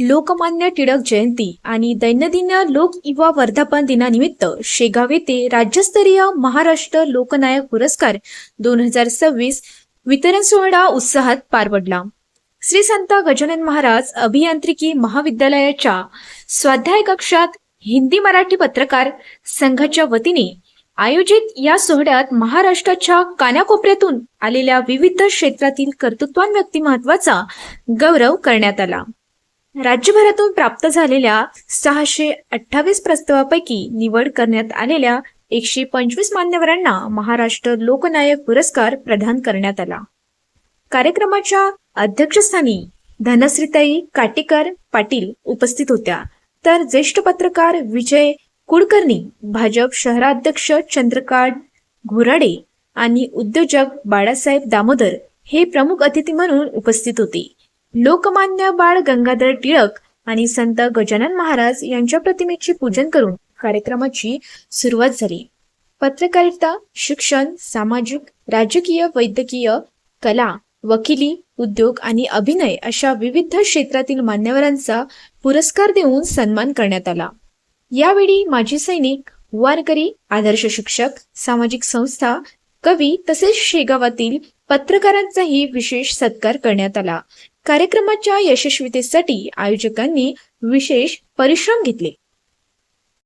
लोकमान्य टिळक जयंती आणि दैनंदिन लोक युवा वर्धापन दिनानिमित्त शेगाव येथे राज्यस्तरीय महाराष्ट्र लोकनायक पुरस्कार 2026 वितरण सोहळा उत्साहात पार पडला. श्री संत गजानन महाराज अभियांत्रिकी महाविद्यालयाच्या स्वाध्याय कक्षात हिंदी मराठी पत्रकार संघाच्या वतीने आयोजित या सोहळ्यात महाराष्ट्राच्या कानाकोपऱ्यातून आलेल्या विविध क्षेत्रातील कर्तृत्वान व्यक्तिमत्वाचा गौरव करण्यात आला. राज्यभरातून प्राप्त झालेल्या 628 प्रस्तावापैकी निवड करण्यात आलेल्या 125 मान्यवरांना महाराष्ट्र लोकनायक पुरस्कार प्रदान करण्यात आला. कार्यक्रमाच्या अध्यक्षस्थानी धनश्रीताई काटीकर पाटील उपस्थित होत्या, तर ज्येष्ठ पत्रकार विजय कुलकर्णी, भाजप शहराध्यक्ष चंद्रकांत घोराडे आणि उद्योजक बाळासाहेब दामोदर हे प्रमुख अतिथी म्हणून उपस्थित होते. लोकमान्य बाळ गंगाधर टिळक आणि संत गजानन महाराज यांच्या प्रतिमेचे पूजन करून कार्यक्रमाची सुरुवात झाली. पत्रकारिता, शिक्षण, सामाजिक, राजकीय, वैद्यकीय, कला, वकिली, उद्योग आणि अभिनय अशा विविध क्षेत्रातील मान्यवरांचा पुरस्कार देऊन सन्मान करण्यात आला. यावेळी माजी सैनिक, वारकरी, आदर्श शिक्षक, सामाजिक संस्था, कवी तसेच शेगावातील पत्रकारांचाही विशेष सत्कार करण्यात आला. कार्यक्रमाच्या यशस्वीतेसाठी आयोजकांनी विशेष परिश्रम घेतले.